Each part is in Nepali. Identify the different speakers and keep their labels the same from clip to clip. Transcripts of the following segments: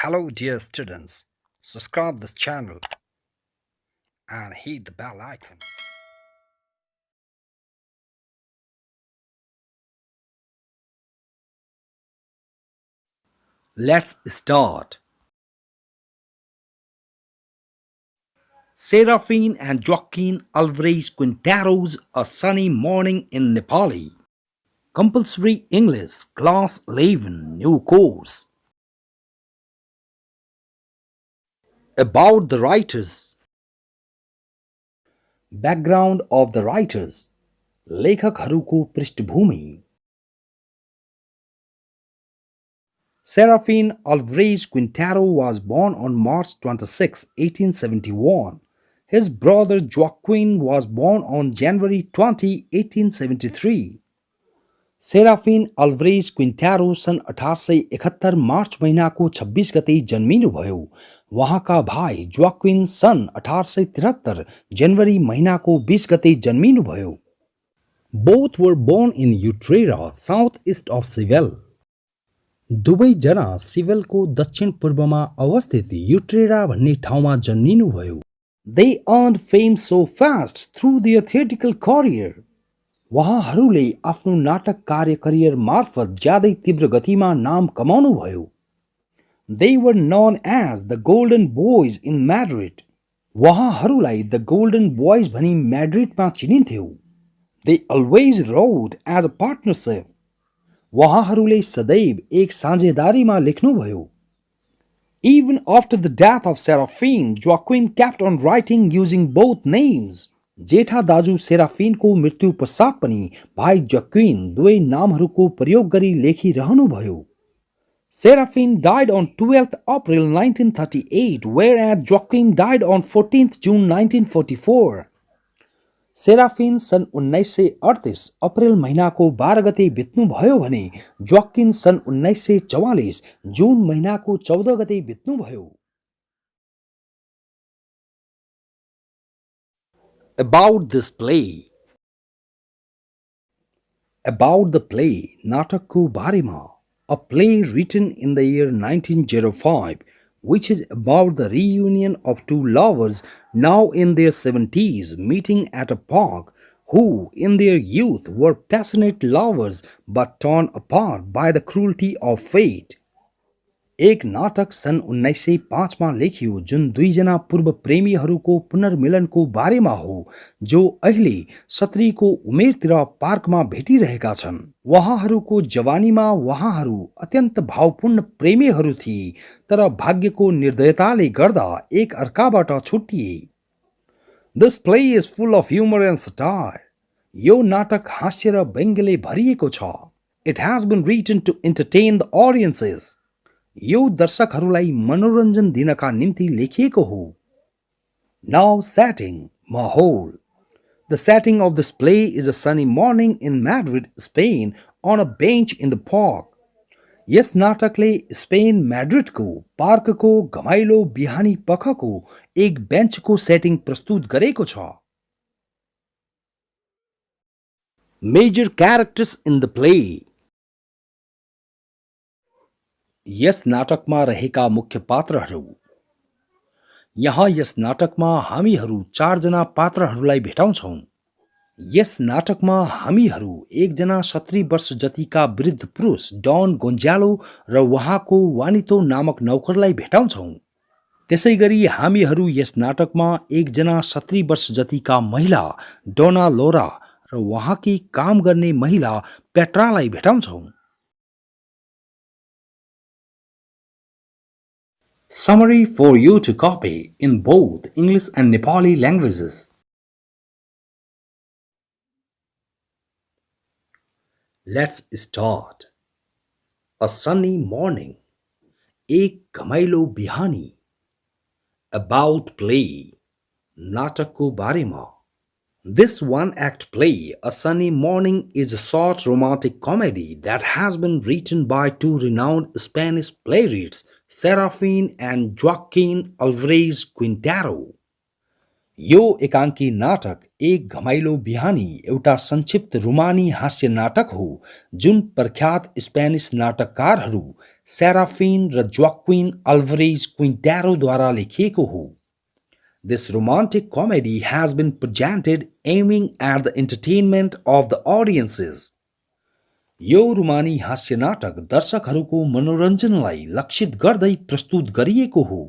Speaker 1: Hello, dear students. Subscribe this channel and hit the bell icon. Let's start. Seraphine and Joaquin Alvarez Quintero's A Sunny Morning in Nepali. Compulsory English, Class 11, New Course. About the writers. Background of the writers. लेखकहरूको पृष्ठभूमि. Seraphine Alvarez Quintero was born on March 26, 1871. His brother Joaquin was born on January 20, 1873. Seraphine अल्भरेज क्विन्टारो सन् 1871 मार्च महिनाको 26 गते जन्मिनुभयो. उहाँका भाइ जोक्विन सन् 1873 जनवरी महिनाको 20 गते जन्मिनुभयो. Both were born in Utrera, southeast of Seville. दुवैजना सिभेलको दक्षिण पूर्वमा अवस्थित युट्रेरा भन्ने ठाउँमा जन्मिनुभयो. They earned fame so fast through their theatrical career. उहाँहरूले आफ्नो नाटक कार्य करियर मार्फत ज्यादै तीव्र गतिमा नाम कमाउनुभयो. They were known as the Golden Boys in Madrid. उहाँहरूलाई द गोल्डन बोइज भनी म्याड्रिडमा चिनिन्थ्यो. They always wrote as a partnership. उहाँहरूले सदैव एक साझेदारीमा लेख्नुभयो. Even after the death of Seraphine, Joaquin kept on writing using both names. जेठा दाजु सेराफिनको मृत्यु पश्चात पनि भाइ जोक्विन दुवै नामहरूको प्रयोग गरी लेखिरहनुभयो. Seraphine died on 12th April 1938, whereas Joaquin died on 14th June 1944. Seraphine सन् 1938 अप्रेल महिनाको 12 गते बित्नुभयो भने जोक्विन सन् 1944 जुन महिनाको 14 गते बित्नुभयो. About this play. About the play, नाटकको बारेमा. A play written in the year 1905, which is about the reunion of two lovers now in their 70s meeting at a park, who in their youth were passionate lovers but torn apart by the cruelty of fate. एक नाटक सन् 1905 मा लेखियो जुन दुईजना पूर्व प्रेमीहरूको पुनर्मिलनको बारेमा हो जो अहिले 70 को उमेरतिर पार्कमा भेटिरहेका छन्. उहाँहरूको जवानीमा उहाँहरू अत्यन्त भावपूर्ण प्रेमीहरू थिए तर भाग्यको निर्दयताले गर्दा एक अर्काबाट छुटिए. This play is full of humor and satire. यो नाटक हास्य र व्यङ्ग्यले भरिएको छ. It has been written to entertain the audiences. यो दर्शकहरूलाई मनोरञ्जन दिनका निम्ति लेखिएको हो. Now setting, Mahol. The setting of this play is a sunny morning in Madrid, Spain, on a bench in the park. यस नाटकले स्पेन म्याड्रिडको पार्कको घमाइलो बिहानी पखको एक बेन्चको सेटिङ प्रस्तुत गरेको छ. Major characters in the play. यस नाटकमा रहेका मुख्य पात्रहरू. यहाँ यस नाटकमा हामीहरू 4 जना पात्रहरूलाई भेटाउँछौं. यस नाटकमा हामीहरू एकजना 70 वर्ष जतिका वृद्ध पुरुष डन गोन्जालो र उहाँको वानितो नामक नौकरलाई भेटाउँछौं. त्यसैगरी हामीहरू यस नाटकमा एकजना 70 वर्ष जतिका महिला डोना लोरा र उहाँकी काम गर्ने महिला पेट्रालाई भेटाउँछौं. Summary for you to copy in both English and Nepali languages. Let's start. A sunny morning. एक घमाइलो बिहानी. About play. नाटकको बारेमा. This one-act play, A Sunny Morning, is a short romantic comedy that has been written by two renowned Spanish playwrights, Serafin and Joaquin Alvarez Quintero. यो एकाङ्की नाटक एक घमाइलो बिहानी एउटा संक्षिप्त रुमानी हास्य नाटक हो जुन प्रख्यात स्पेनिस नाटककारहरू सेराफिन र ज्वाक्विन अल्भरेज क्विन्टारोद्वारा लेखिएको हो। This romantic comedy has been presented aiming at the entertainment of the audiences. यो रुमानी हास्य नाटक दर्शकहरूको मनोरञ्जनलाई लक्षित गर्दै प्रस्तुत गरिएको हो।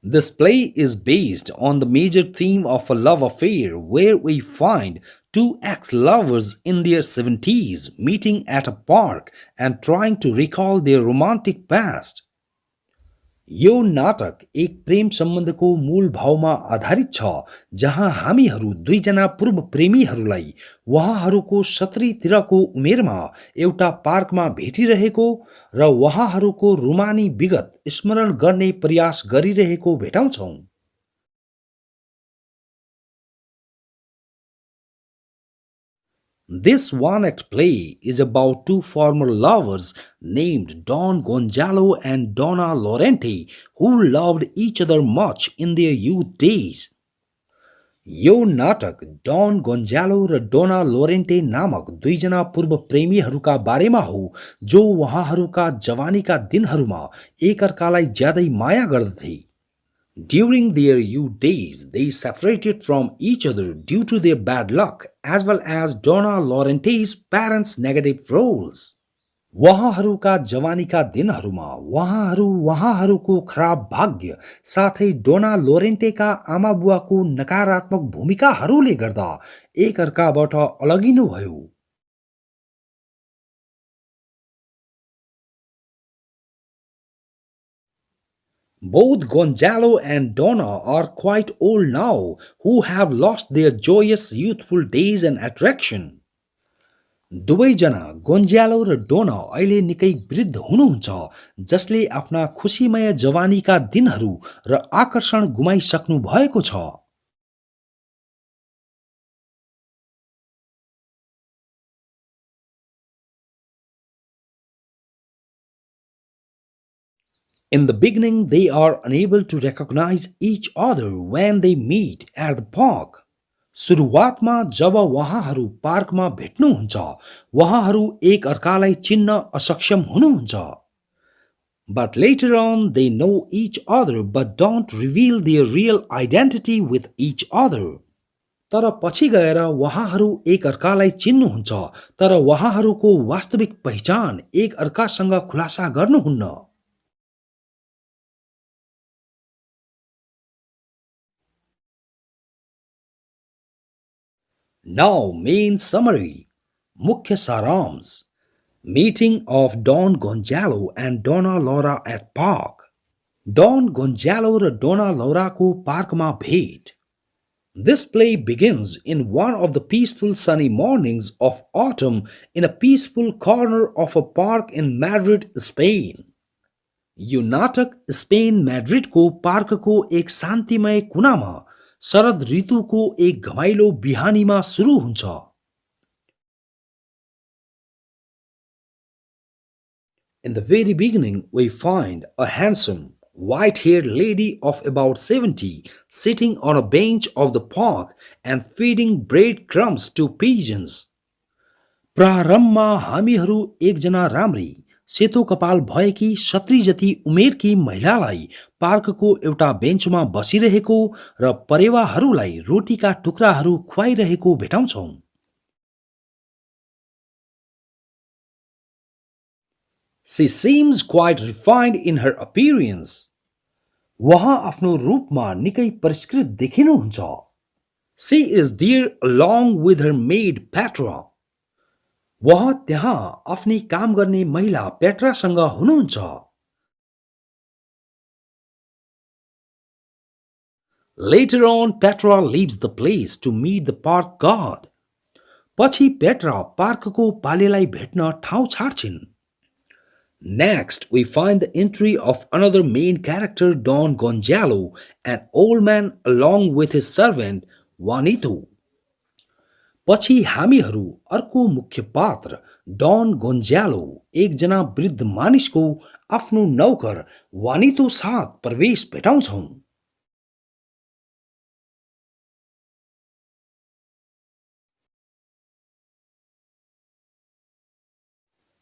Speaker 1: This play is based on the major theme of a love affair where we find two ex-lovers in their 70s meeting at a park and trying to recall their romantic past. यो नाटक एक प्रेम सम्बन्धको मूल भावमा आधारित छ जहाँ हामीहरू दुईजना पूर्व प्रेमीहरूलाई उहाँहरूको 70तिरको उमेरमा एउटा पार्कमा भेटिरहेको र उहाँहरूको रुमानी विगत स्मरण गर्ने प्रयास गरिरहेको भेटाउँछौं। This one-act play is about two former lovers named Don Gonzalo and Donna Lorente who loved each other much in their youth days. यो नाटक डन गोन्जालो र डोना लोरेन्टे नामक दुईजना पूर्व प्रेमीहरूका बारेमा हो जो उहाँहरूका जवानीका दिनहरूमा एकअर्कालाई ज्यादै माया गर्दथे। During their youth days, they separated from each other due to their bad luck as well as Donna Laurente's parents' negative roles. उहाँहरूका जवानीका दिनहरूमा उहाँहरूको खराब भाग्य साथै डोना लोरेन्टेका आमाबुवाको नकारात्मक भूमिकाहरूले गर्दा एकअर्काबाट अलगिनुभयो। Both Gonzalo and Donna are quite old now, who have lost their joyous youthful days and attraction. दुवैजना गोन्जालो र डोना अहिले निकै वृद्ध हुनुहुन्छ जसले आफ्ना खुशीमय जवानीका दिनहरू र आकर्षण गुमाइसक्नु भएको छ। In the beginning, they are unable to recognize each other when they meet at the park. सुरुवातमा जब उहाँहरू पार्कमा भेट्नुहुन्छ उहाँहरू एक अर्कालाई चिन्न असक्षम हुनुहुन्छ। But later on they know each other but don't reveal their real identity with each other. तर पछि गएर उहाँहरू एक अर्कालाई चिन्नुहुन्छ तर उहाँहरूको वास्तविक पहिचान एक अर्कासँग खुलासा गर्नुहुन्न। Now, main summary. मुख्य सारांश. Meeting of Don Gonzalo and Donna Laura at park. Don Gonzalo र Donna Laura को पार्कमा भेट. This play begins in one of the peaceful sunny mornings of autumn in a peaceful corner of a park in Madrid, Spain. यो नाटक स्पेन मैड्रिडको पार्कको एक शान्तिमय कुनामा शरद ऋतुको एक घमाइलो बिहानीमा सुरु हुन्छ। In the very beginning, we find a handsome, white-haired lady of about 70 sitting on a bench of the park and feeding breadcrumbs to pigeons. प्रारम्भमा हामीहरू एकजना राम्री सेतो कपाल भएकी 70 जति उमेरकी महिलालाई पार्कको एउटा बेन्चमा बसिरहेको र परेवाहरूलाई रोटीका टुक्राहरू खुवाइरहेको भेटाउँछौं। She seems quite refined in her appearance. वहाँ आफ्नो रूपमा निकै परिष्कृत देखिनुहुन्छ। She is there along with her maid Petra. वहाँ त्यहाँ आफ्नी काम गर्ने महिला पेट्रासँग हुनुहुन्छ। Later on, Petra leaves the place to meet the park god. पछि पेट्रा पार्कको पालेलाई भेट्न ठाउँ छाड्छिन्। Next, we find the entry of another main character, Don Gonzalo, an old man along with his servant, Juanito. पछि हामीहरू अर्को मुख्य पात्र डन गोन्जालो एकजना वृद्ध मानिसको आफ्नो नौकर वानितो साथ प्रवेश भेटाउँछौं।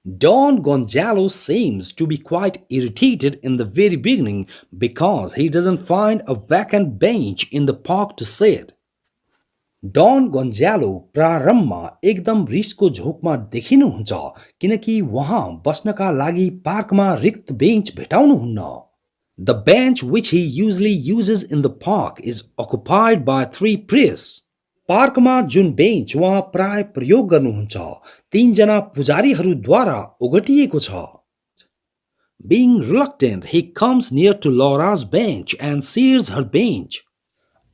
Speaker 1: Don Gonzalo seems to be quite irritated in the very beginning because he doesn't find a vacant bench in the park to sit. Don Gonzalo प्रारम्भमा एकदम रिसको झोकमा देखिनुहुन्छ किनकि उहाँ बस्नका लागि पार्कमा रिक्त bench भेटाउनुहुन्न। The bench which he usually uses in the park is occupied by three priests. पार्कमा जुन बेन्च उहाँ प्राय प्रयोग गर्नुहुन्छ तीनजना पुजारीहरूद्वारा ओगटिएको छ। Being reluctant, he comes near to Laura's bench and sears her bench.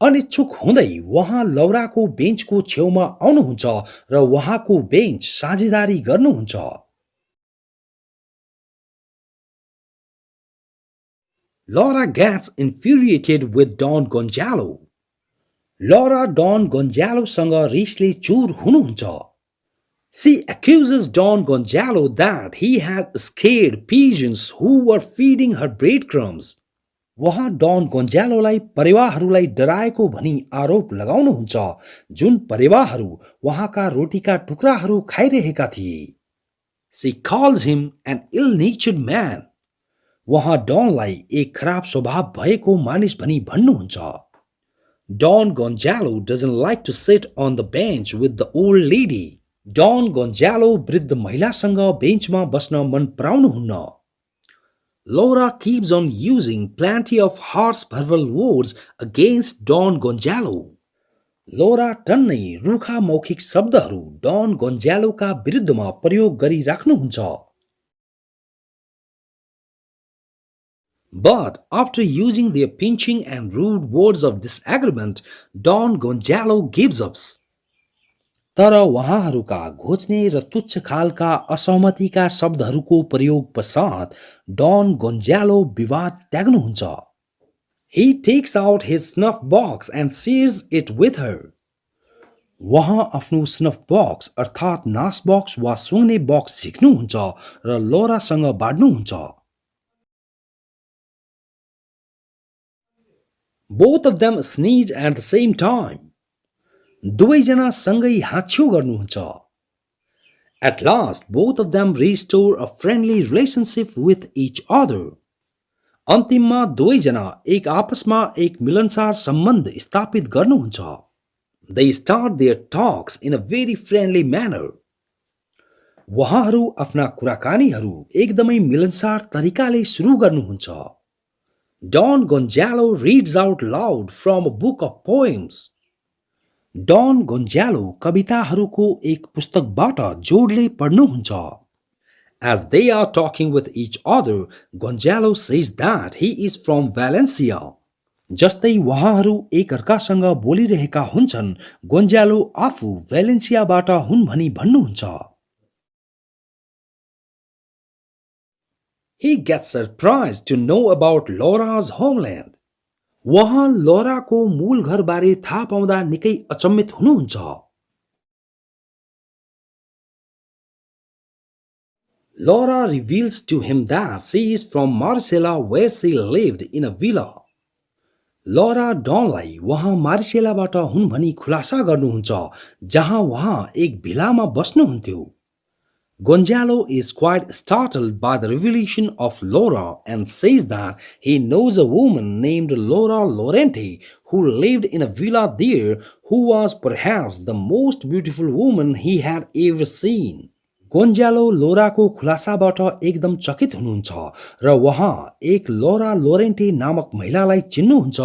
Speaker 1: अनिच्छुक हुँदै उहाँ लौराको बेन्चको छेउमा आउनुहुन्छ र उहाँको बेन्च साझेदारी गर्नुहुन्छ। Laura gets infuriated with Don Gonzalo. Laura Don Gonzaloसँग रिसले चुर हुनुहुन्छ। She accuses Don Gonzalo that he has scared pigeons who were feeding her breadcrumbs. वहाँ डन गोन्जालोलाई परेवाहरूलाई डराएको भनी आरोप लगाउनुहुन्छ जुन परेवाहरू वहाँका रोटीका टुक्राहरू खाइरहेका थिए। She calls him an ill-natured man. वहाँ डनलाई एक खराब स्वभाव भएको मानिस भनी भन्नुहुन्छ। Don Gonzalo doesn't like to sit on the bench with the old lady. Don Gonzalo वृद्ध महिलासँग बेन्चमा बस्न मन पराउनुहुन्न। Laura keeps on using plenty of harsh verbal words against Don Gonzalo. Laura टन्नै रुखा मौखिक शब्दहरू डन गोन्जालोका विरुद्धमा प्रयोग गरिराख्नुहुन्छ। But after using their pinching and rude words of disagreement, Don Gonzalo gives up. तर उहाँहरूका घोच्ने र तुच्छ खालका असहमतिका शब्दहरूको प्रयोग पश्चात डन गोन्जालो विवाद त्याग्नुहुन्छ। He takes out his snuff box and shares it with her. उहाँ आफ्नो स्नफ बक्स अर्थात् नास बक्स वा सुँग्ने बक्स झिक्नुहुन्छ र लोरासँग बाँड्नुहुन्छ। Both of them sneeze at the same time. दुवैजना सँगै हाँच्छ्यो गर्नुहुन्छ। At last, both of them restore a friendly relationship with each other. अन्तिममा दुवैजना एक आपसमा एक मिलनसार सम्बन्ध स्थापित गर्नुहुन्छ। They start their talks in a very friendly manner. उहाँहरू आफ्ना कुराकानीहरू एकदमै मिलनसार तरिकाले सुरु गर्नुहुन्छ। Don Gonzalo reads out loud from a book of poems. Don Gonzalo कविताहरूको एक पुस्तकबाट जोडले पढ्नुहुन्छ। As they are talking with each other, Gonzalo says that he is from Valencia. जस्तै उहाँहरू एक अर्कासँग बोलिरहेका हुन्छन् गोन्जालो आफू भ्यालेन्सियाबाट हुन् भनी भन्नुहुन्छ। He gets surprised to know about Laura's homeland. वहाँ लोराको मूल घर बारे थाहा पाउँदा निकै अचम्मित हुनुहुन्छ। Laura reveals to him that she is from Marsella where she lived in a villa. Laura डनलाई वहाँ मार्सेलाबाट हुन् भनी खुलासा गर्नुहुन्छ जहाँ वहाँ एक भिलामा बस्नुहुन्थ्यो। Gonzalo is quite startled by the revelation of Laura and says that he knows a woman named Laura Lorente who lived in a villa there who was perhaps the most beautiful woman he had ever seen. गोन्जालो लोराको खुलासाबाट एकदम चकित हुनुहुन्छ र उहाँ एक लोरा लोरेन्टे नामक महिलालाई चिन्नुहुन्छ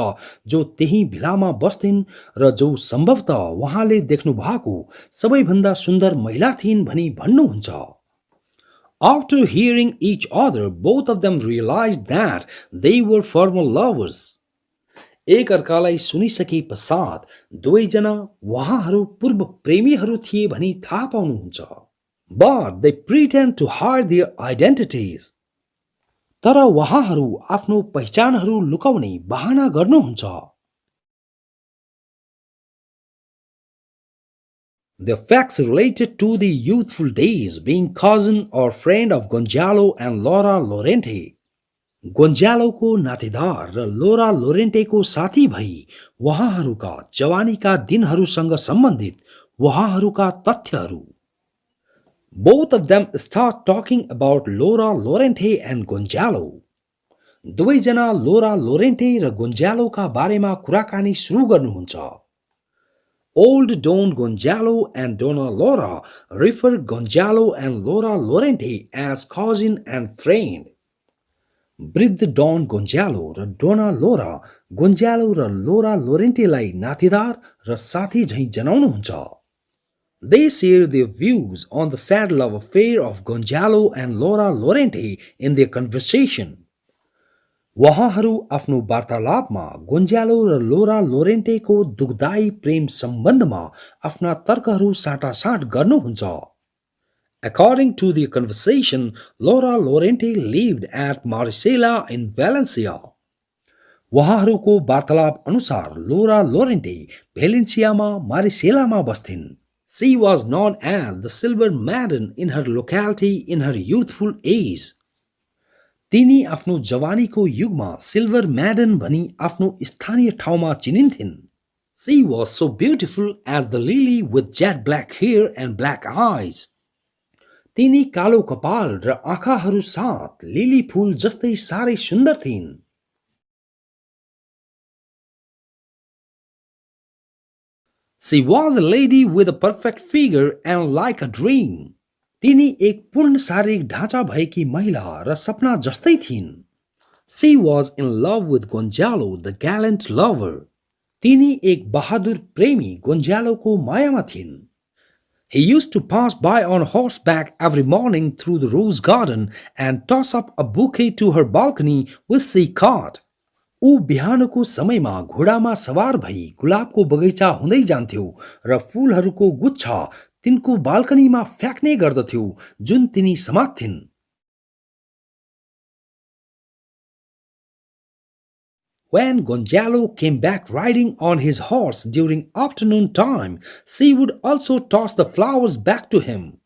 Speaker 1: जो त्यही भिलामा बस्थिन् र जो सम्भवतः उहाँले देख्नु भएको सबैभन्दा सुन्दर महिला थिइन् भनी भन्नुहुन्छ। After hearing each other, both of them realized that they were former lovers. एक अर्कालाई सुनिसके पश्चात दुवैजना उहाँहरू पूर्व प्रेमीहरू थिए भनी थाहा पाउनुहुन्छ। But they pretend to hide their identities. तर उहाँहरू आफ्नो पहिचानहरू लुकाउने बहाना गर्नुहुन्छ। The facts related to the youthful days, being cousin or friend of Gonzalo and Laura Lorente. गोन्जालोको नातेदार र लोरा लोरेन्टेको साथी भई उहाँहरूका जवानीका दिनहरूसँग सम्बन्धित उहाँहरूका तथ्यहरू. Both of them start talking about Laura Lorente and Gonzalo. दुवैजना लोरा लोरेन्टे र गोन्जालोका बारेमा कुराकानी सुरु गर्नुहुन्छ. Old Don Gonzalo and Donna Laura refer Gonzalo and Laura Lorente as cousin and friend. वृद्ध डन गोन्जालो र डोना लोरा गोन्जालो र लोरा लोरेन्टेलाई नातेदार र साथी झैं जनाउनुहुन्छ. They share their views on the sad love affair of Gonzalo and Laura Lorente in their conversation. उहाँहरू आफ्नो वार्तालापमा गोन्जालो र लोरा लोरेन्टेको दुखदायी प्रेम सम्बन्धमा आफ्ना तर्कहरू साटासाट गर्नुहुन्छ. According to the conversation, Laura Lorente lived at Marsella in Valencia. उहाँहरूको वार्तालाप अनुसार लोरा लोरेन्टे भेलेन्सियामा मारिसेलामा बस्थिन्. She was known as the Silver Maiden in her locality in her youthful age. तिनी आफ्नो जवानीको युगमा सिल्भर म्याडन भनी आफ्नो स्थानीय ठाउँमा चिनिन्थिन्. She was so beautiful as the lily with jet black hair and black eyes. तिनी कालो कपाल र आँखाहरू साथ लिली फूल जस्तै सारै सुन्दर थिइन्. She was a lady with a perfect figure and like a dream. तिनी एक पूर्ण शारीरिक ढाँचा भएकी महिला र सपना जस्तै थिइन्. She was in love with Gonzalo, the gallant lover. तिनी एक बहादुर प्रेमी गोन्जालोको मायामा थिइन्. He used to pass by on horseback every morning through the rose garden and toss up a bouquet to her balcony which she caught. ऊ बिहानको समयमा घोडामा सवार भई गुलाबको बगैँचा हुँदै जान्थ्यो र फूलहरूको गुच्छा तिनको बाल्कनीमा फ्याक्ने गर्दथ्यो जुन तिनी समात्थिन्. When Gonzalo came back riding on his horse during afternoon time, she would also toss the flowers back to him.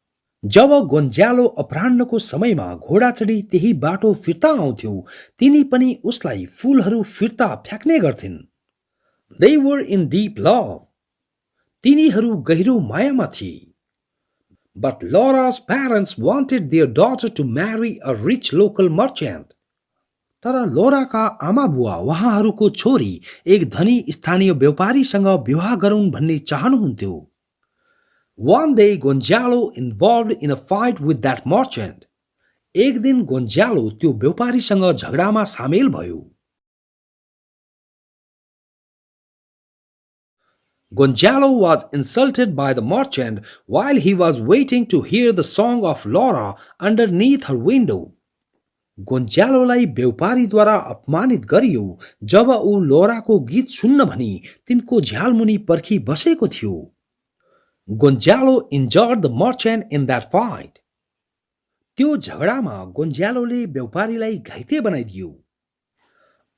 Speaker 1: जब गोन्जालो अपराह्नको समयमा घोडा चढी त्यही बाटो फिर्ता आउँथ्यो, तिनी पनि उसलाई फूलहरू फिर्ता फ्याक्ने गर्थिन्. They were in deep love. तिनीहरू गहिरो मायामा थिए. But Laura's parents wanted their daughter to marry a rich local merchant. तर लोराका आमा बुवा उहाँहरूको छोरी एक धनी स्थानीय व्यापारीसँग विवाह गरून् भन्ने चाहनुहुन्थ्यो. One day Gonzalo involved in a fight with that merchant. एक दिन गोन्जालो त्यो व्यापारीसँग झगडामा सामेल भयो. Gonzalo was insulted by the merchant while he was waiting to hear the song of Laura underneath her window. गोन्जालोलाई व्यापारीद्वारा अपमानित गरियो जब ऊ लोराको गीत सुन्न भनी तिनको झ्यालमुनि पर्खी बसेको थियो. Gonzalo injured the merchant in that fight. त्यो झगडामा गोन्जालोले व्यापारीलाई घाइते बनाइदियो.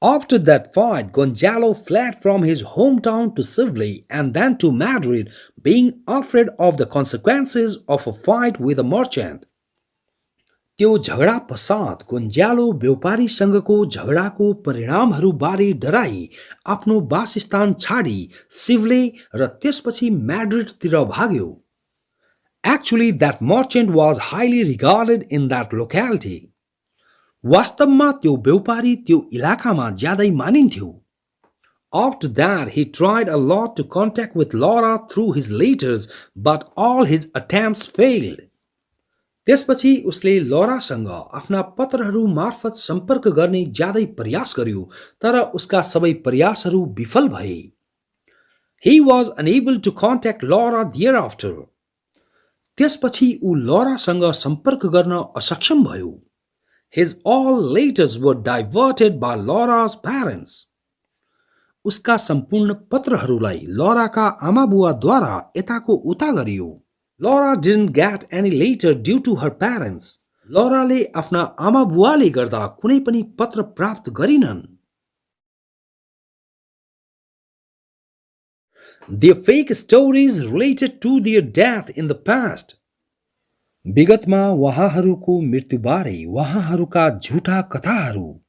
Speaker 1: After that fight, Gonzalo fled from his hometown to Seville and then to Madrid, being afraid of the consequences of a fight with a merchant. त्यो झगडा पश्चात गोन्जालो व्यापारीसँगको झगडाको परिणामहरूबारे डराई आफ्नो वासस्थान छाडी सिभले र त्यसपछि म्याड्रिडतिर भाग्यो. Actually, that merchant was highly regarded in that locality. वास्तवमा त्यो व्यापारी त्यो इलाकामा ज्यादै मानिन्थ्यो. After that, he tried a lot to contact with Laura through his letters, but all his attempts failed. त्यसपछि उसले लोरासँग आफ्ना पत्रहरू मार्फत सम्पर्क गर्ने ज्यादै प्रयास गर्यो तर उसका सबै प्रयासहरू विफल भए. He was unable to contact Laura thereafter. त्यसपछि ऊ लोरासँग सम्पर्क गर्न असक्षम भयो. His all letters were diverted by Laura's parents. उसका सम्पूर्ण पत्रहरूलाई लोराका आमाबुवाद्वारा यताको उता गरियो. Laura didn't get any letter due to her parents. लोराले आफ्ना आमाबुवाले गर्दा कुनै पनि पत्र प्राप्त गरिनन्. their fake stories related to their death in the past. विगतमा उहाँहरूको मृत्युबारे उहाँहरूका झुटा कथाहरू.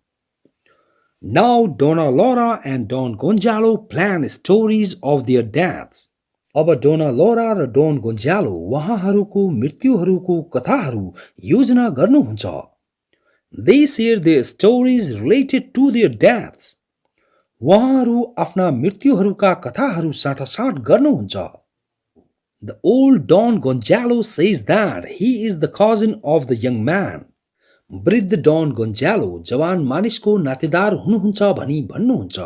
Speaker 1: Now Donna Laura and Don Gonzalo plan stories of their deaths. अब डोना लोरा र डोन गोन्जालो उहाँहरूको मृत्युहरूको कथाहरू योजना गर्नुहुन्छ. They share their stories related to their deaths. उहाँहरू आफ्ना मृत्युहरूका कथाहरू साटासाट गर्नुहुन्छ. The old Don Gonzalo says that he is the cousin of the young man. वृद्ध डन गोन्जालो जवान मानिसको नातेदार हुनुहुन्छ भनी भन्नुहुन्छ.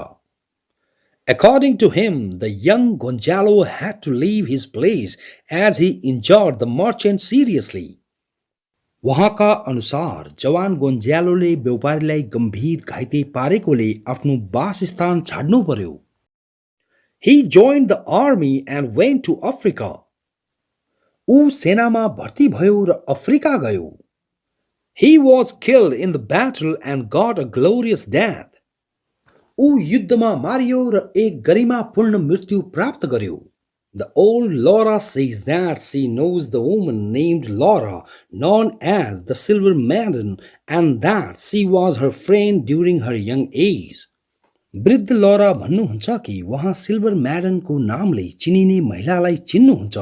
Speaker 1: According to him, the young Gonzalo had to leave his place as he injured the merchant seriously. उहाँका अनुसार जवान गोन्जालोले व्यापारीलाई गम्भीर घाइते पारेकोले आफ्नो वासस्थान छाड्नु पर्यो. He joined the army and went to Africa. ऊ सेनामा भर्ती भयो र अफ्रिका गयो. He was killed in the battle and got a glorious death. ऊ युद्धमा मारियो र एक गरिमापूर्ण मृत्यु प्राप्त गर्यो. The old Laura says that she knows the woman named Laura, known as the Silver Maiden, and that she was her friend during her young age. वृद्ध लौरा भन्नुहुन्छ कि उहाँ सिल्भर म्याडनको नामले चिनिने महिलालाई चिन्नुहुन्छ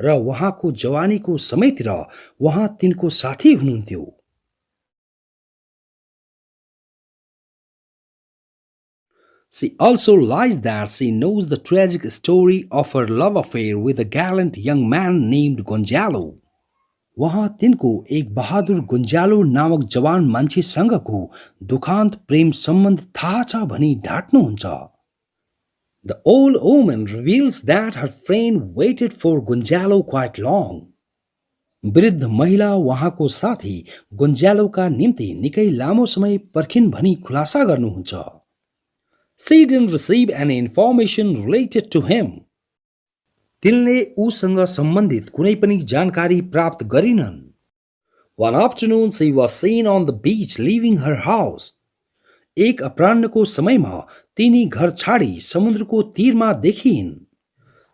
Speaker 1: र उहाँको जवानीको समयतिर उहाँ तिनको साथी हुनुहुन्थ्यो. She also lies that she knows the tragic story of her love affair with a gallant young man named Gonzalo. वहाँ तिनको एक बहादुर गोन्जालो नामक जवान मान्छेसँगको दुखान्त प्रेम सम्बन्ध थाहा छ भनी ढाट्नुहुन्छ. The old woman reveals that her friend waited for Gonzalo quite long. वृद्ध महिला उहाँको साथी गोन्जालोका निम्ति निकै लामो समय पर्खिन् भनी खुलासा गर्नुहुन्छ. She didn't receive any information related to him. तिनले उसँग सम्बन्धित कुनै पनि जानकारी प्राप्त गरिनन्. One afternoon she was seen on the beach leaving her house. एक अपराह्नको समयमा तिनी घर छाडी समुद्रको तीरमा देखिन्.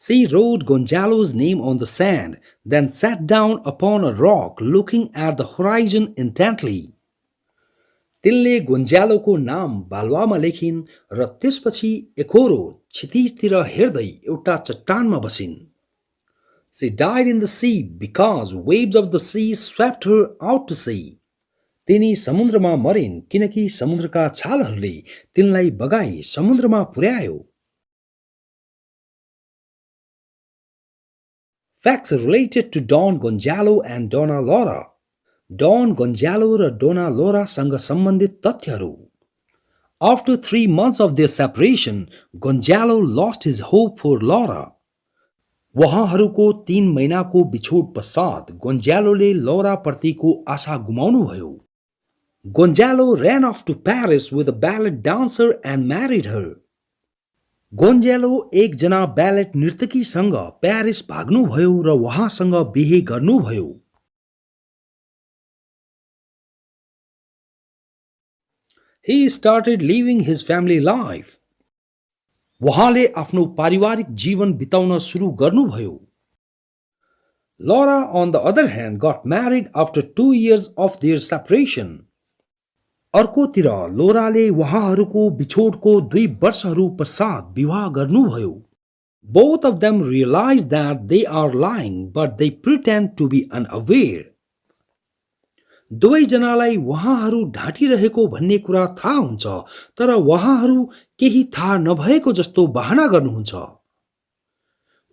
Speaker 1: She wrote Gonzalo's name on the sand, then sat down upon a rock looking at the horizon intently. तिनले गोन्जालोको नाम बालुवामा लेखिन् र त्यसपछि एकोरो क्षितिजतिर हेर्दै एउटा चट्टानमा बसिन्. She died in the sea because waves of the sea swept her out to sea. तिनी समुद्रमा मरिन् किनकि समुद्रका छालहरूले तिनलाई बगाई समुद्रमा पुर्यायो. Facts related to Don Gonzalo and Donna Laura. Don Gonzalo र डोना लोरासँग सम्बन्धित तथ्यहरू. After 3 months of their separation, Gonzalo lost his hope for Laura. उहाँहरूको 3 महिनाको बिछोड पश्चात गोन्जालोले लौरा प्रतिको आशा गुमाउनुभयो. Gonzalo ran off to Paris with a ballet dancer and married her. गोन्जालो एकजना ब्यालेट नर्तकीसँग प्यारिस भाग्नुभयो र उहाँसँग बिहे गर्नुभयो. He started living his family life. उहाँले आफ्नो पारिवारिक जीवन बिताउन सुरु गर्नुभयो. Laura, on the other hand, got married after 2 years of their separation. अर्कोतिर लोराले उहाँहरूको बिछोडको 2 वर्षहरू पश्चात विवाह गर्नुभयो. Both of them realize that they are lying, but they pretend to be unaware. दुवैजनालाई उहाँहरू ढाँटिरहेको भन्ने कुरा थाहा हुन्छ तर उहाँहरू केही थाहा नभएको जस्तो बहाना गर्नुहुन्छ.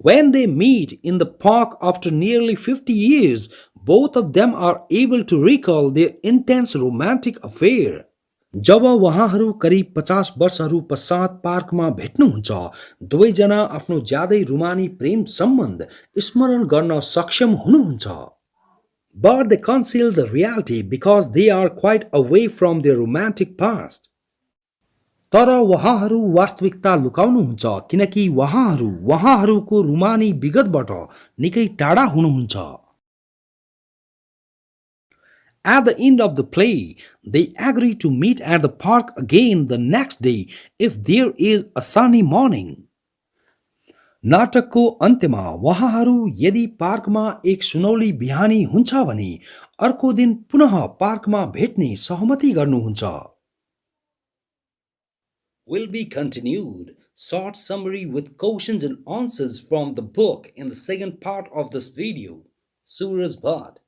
Speaker 1: When they meet in the park after nearly 50 years, both of them are able to recall their intense romantic affair. जब उहाँहरू करिब 50 वर्षहरू पश्चात पार्कमा भेट्नुहुन्छ, दुवैजना आफ्नो ज्यादै रुमानी प्रेम सम्बन्ध स्मरण गर्न सक्षम हुनुहुन्छ. But they conceal the reality because they are quite away from their romantic past. तर उहाँहरू वास्तविकता लुकाउनुहुन्छ किनकि उहाँहरूको रुमानी विगतबाट निकै टाढा हुनुहुन्छ. At the end of the play, they agree to meet at the park again the next day if there is a sunny morning. नाटकको अन्त्यमा उहाँहरू यदि पार्कमा एक सुनौली बिहानी हुन्छ भने अर्को दिन पुनः पार्कमा भेट्ने सहमति गर्नुहुन्छ। Will be continued. Short summary with questions and answers from the book in the second part of this video. Suraj Bhatt.